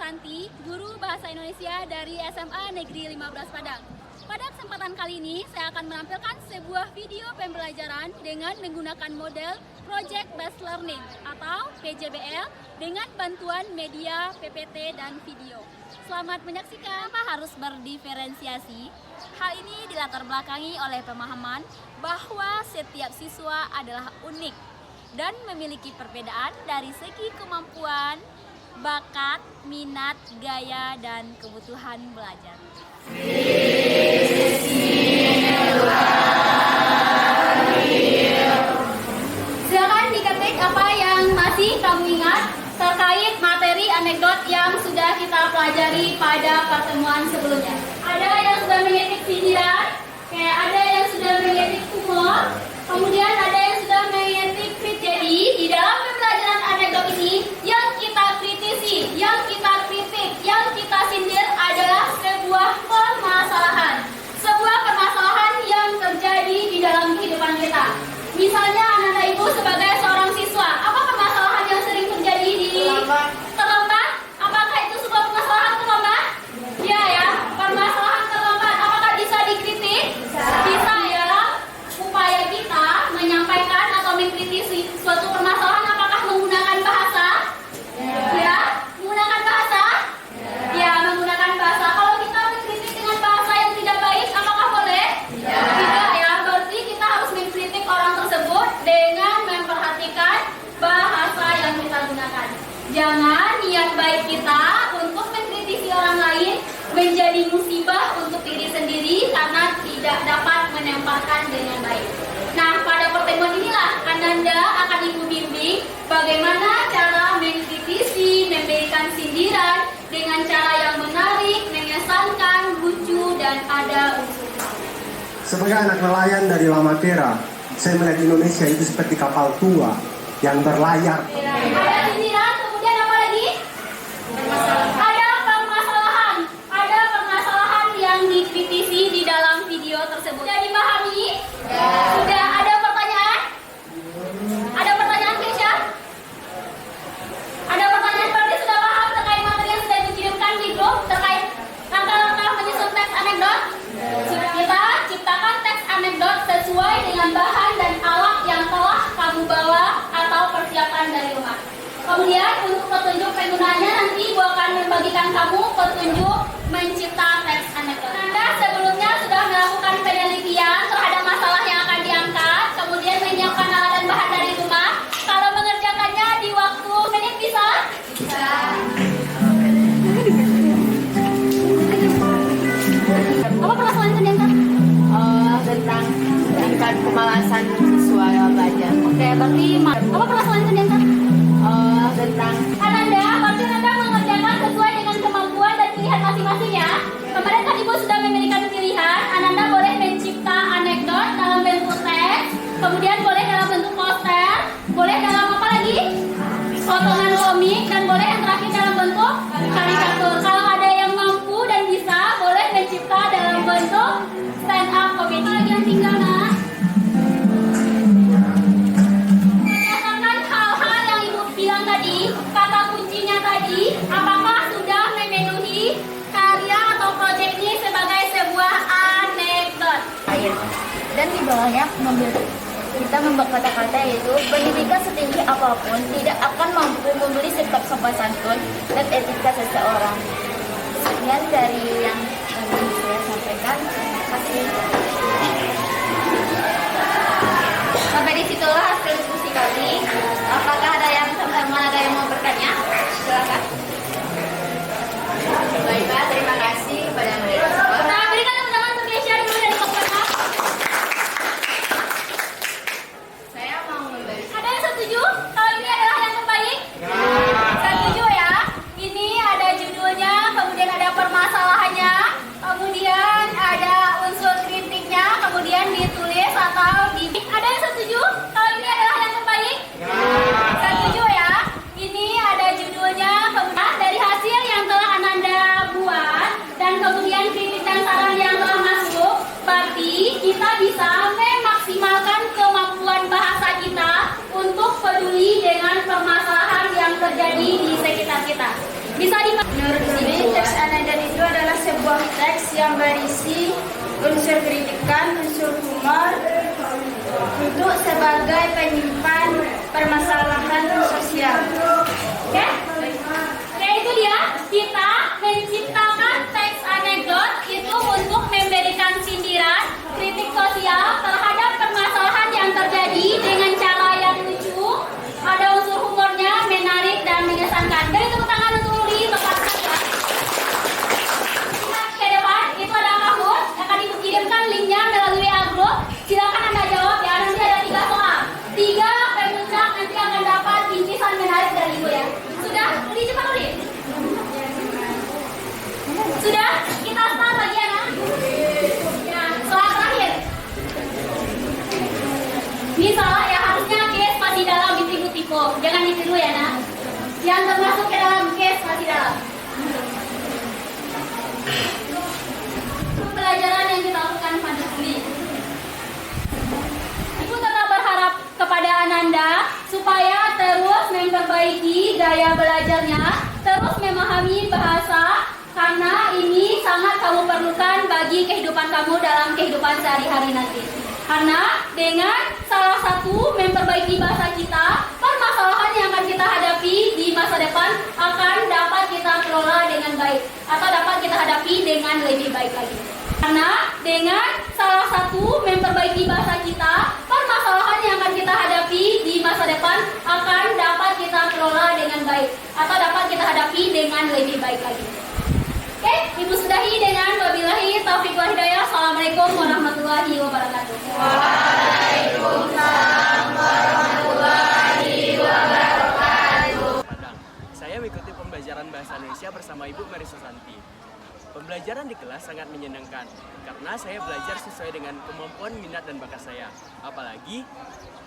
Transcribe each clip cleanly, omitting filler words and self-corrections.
Susanti, guru Bahasa Indonesia dari SMA Negeri 15 Padang. Pada kesempatan kali ini, saya akan menampilkan sebuah video pembelajaran dengan menggunakan model Project Based Learning atau PJBL dengan bantuan media PPT dan video. Selamat menyaksikan. Kenapa harus berdiferensiasi? Hal ini dilatar belakangi oleh pemahaman bahwa setiap siswa adalah unik dan memiliki perbedaan dari segi kemampuan, bakat, minat, gaya, dan kebutuhan belajar. Silakan diketik apa yang masih kamu ingat terkait materi anekdot yang sudah kita pelajari pada pertemuan sebelumnya. Ada yang sudah mengetik sindiran, kayak ada yang sudah mengetik humor, kemudian ada yang sudah mengetik fit. Jadi di dalam pembelajaran anekdot ini yang kita kritisi, yang kita kritik, yang kita sindir adalah sebuah permasalahan. Sebuah permasalahan yang terjadi di dalam kehidupan kita. Misalnya anak-anak ibu sebagai seorang siswa, apa permasalahan yang sering terjadi di terlambat? Apakah itu sebuah permasalahan terlambat? Ya, permasalahan terlambat. Apakah bisa dikritik? Bisa ya. Upaya kita menyampaikan atau mengkritisi suatu permasalahan, apakah menggunakan bahasa? Ya, menggunakan bahasa? Ya, menggunakan bahasa. Kalau kita mengkritik dengan bahasa yang tidak baik, apakah boleh? Tidak ya. Berarti kita harus mengkritik orang tersebut dengan memperhatikan bahasa yang kita gunakan. Jangan niat baik kita untuk mengkritisi orang lain menjadi musibah untuk diri sendiri karena tidak dapat menempatkan dengan baik. Nah, pada pertemuan inilah Ananda akan Ibu bimbing bagaimana cara mengkritisi, memberikan sindiran dengan cara yang menarik, mengesankan, lucu, dan ada unsur. Sebagai anak nelayan dari Lamatera, saya melihat Indonesia itu seperti kapal tua yang berlayar. Ada sindiran, kemudian apa lagi? Ada permasalahan yang dikritisi di dalam video tersebut. Sudah dipahami? Sudah ada pertanyaan? Ada pertanyaan, Keisha? Ada pertanyaan berarti sudah paham terkait materi yang sudah dikirimkan di grup terkait langkah-langkah menyusun teks anekdot? Sudah. Kita ciptakan teks anekdot sesuai dengan bahan dan alat yang telah kamu bawa atau persiapkan dari rumah. Kemudian untuk petunjuk penggunaannya nanti Ibu akan membagikan kamu petunjuk mencipta teks anekdot. Anda sebelumnya sudah melakukan penelitian terhadap masalah yang akan diangkat, kemudian menyiapkan alat dan bahan dari rumah. Kalau mengerjakannya di waktu menit bisa? Bisa. Apa permasalahan yang diangkat? Tentang tingkat kemalasan siswa belajar. Oke, berarti apa permasalahan yang diangkat? Tentang Ananda, berarti Anda mengerjakan sesuai dengan kemampuan dan pilihan masing-masing ya. Kemarin kan Ibu sudah memberikan pilihan, Ananda boleh mencipta anekdot dalam bentuk teks, kemudian boleh dalam bentuk poster, boleh dalam apa lagi? Potongan komik, dan boleh yang terakhir dalam bentuk karikatur. Kalau ada yang mampu dan bisa, boleh mencipta dalam bentuk stand up comedy. Lagi yang tinggal nak? Berdasarkan hal-hal yang Ibu bilang tadi, kata kuncinya tadi, apakah sudah memenuhi karya atau proyek ini sebagai sebuah anekdot? air. Dan di bawahnya kita membuat kata-kata yaitu pendidikan setinggi apapun tidak akan mampu membeli sikap sopan santun dan etika seseorang. Sekian dari yang ingin saya sampaikan. Terima kasih. Sampai disitulah hasil diskusi kami. Apakah ada yang teman-teman ada yang mau bertanya? Silakan. Baiklah, terima kasih kepada mereka semua. Nah, berikan teman-teman untuk Keisha dulu dari Kopassus. Saya mau memberi. Ada yang setuju? Kalau ini adalah yang terbaik? Setuju ya? Ini ada judulnya, kemudian ada permasalahannya, kemudian ada unsur kritiknya, kemudian ditulis atau di. Ada yang setuju? Kalau ini adalah yang terbaik? Setuju ya? Ini ada judulnya, kemudian dari hasil yang telah Ananda buat, dan kemudian kritik dan saran yang telah masuk, berarti kita bisa memaksimalkan kemampuan bahasa kita untuk peduli dengan permasalahan yang terjadi di sekitar kita. Bisa Menurut kami, teks Ananda itu adalah sebuah teks yang berisi unsur kritikan, unsur humor, untuk sebagai penyimpan permasalahan sosial. Oke? Oke, itu dia. Kita menciptakan teks anekdot itu untuk memberikan sindiran, kritik sosial terhadap permasalahan yang terjadi dengan cara yang lucu, ada unsur humornya, menarik dan mengesankan. Dari tepuk tangan untuk Ruli, tempat saya. Ke depan, itu ada Mahmud, akan ibu kirimkan linknya melalui agro. Silakan Anda jawab ya, nanti ada 3 soal. 3 pemuncak nanti akan dapat bingkisan menarik dari ibu ya. Sudah? Ruli, cepat Ruli. Sudah? Kita start lagi ya, Nak? Ya, soal terakhir. Ini salah ya, harusnya case masih dalam ditipu-tipu. Jangan ditiru ya, Nak. Yang termasuk ke dalam case masih dalam. Pelajaran yang kita lakukan pada Ruli. Ibu tetap berharap kepada Ananda supaya terus memperbaiki gaya belajarnya, terus memahami bahasa, karena ini sangat kamu perlukan bagi kehidupan kamu dalam kehidupan sehari-hari nanti. Karena dengan salah satu memperbaiki bahasa kita, permasalahan yang akan kita hadapi di masa depan akan dapat kita kelola dengan baik atau dapat kita hadapi dengan lebih baik lagi. Karena dengan salah satu memperbaiki bahasa kita, permasalahan yang akan kita hadapi di masa depan akan dapat kita kelola dengan baik atau dapat kita hadapi dengan lebih baik lagi. Oke, Ibu sudahi dengan wabillahi taufiq wal hidayah. Assalamualaikum warahmatullahi wabarakatuh. Waalaikumsalam warahmatullahi wabarakatuh. Saya mengikuti pembelajaran bahasa Indonesia bersama Ibu Mary Susanti. Pembelajaran di kelas sangat menyenangkan karena saya belajar sesuai dengan kemampuan, minat, dan bakat saya. Apalagi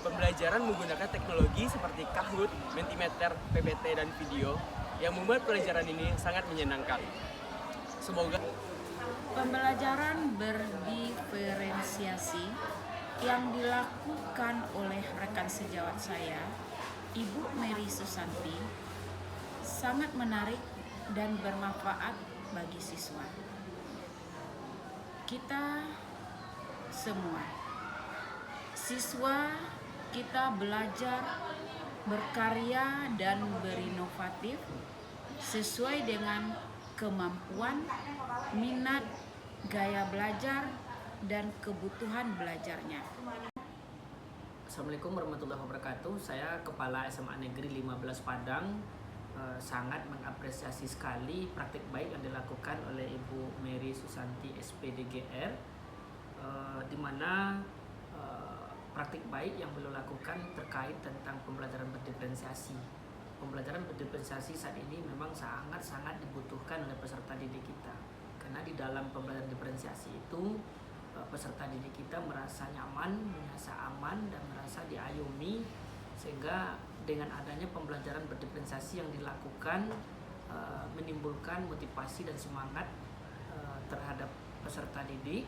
pembelajaran menggunakan teknologi seperti Kahoot, Mentimeter, PPT, dan video yang membuat pelajaran ini sangat menyenangkan. Semoga pembelajaran berdiferensiasi yang dilakukan oleh rekan sejawat saya, Ibu Mary Susanti, sangat menarik dan bermanfaat bagi siswa. Kita semua, siswa kita belajar, berkarya dan berinovatif sesuai dengan kemampuan, minat, gaya belajar, dan kebutuhan belajarnya. Assalamualaikum warahmatullahi wabarakatuh. Saya Kepala SMA Negeri 15 Padang sangat mengapresiasi sekali praktik baik yang dilakukan oleh Ibu Mary Susanti SPDGR, di mana praktik baik yang beliau lakukan terkait tentang pembelajaran berdiferensiasi. Pembelajaran berdiferensiasi saat ini memang sangat dibutuhkan oleh peserta didik kita, karena di dalam pembelajaran diferensiasi itu peserta didik kita merasa nyaman, merasa aman, dan merasa diayomi, sehingga dengan adanya pembelajaran berdiferensiasi yang dilakukan menimbulkan motivasi dan semangat terhadap peserta didik,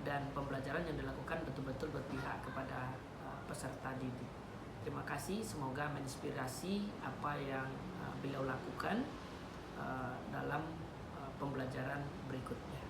dan pembelajaran yang dilakukan betul-betul berpihak kepada peserta didik. Terima kasih, semoga menginspirasi apa yang beliau lakukan dalam pembelajaran berikutnya.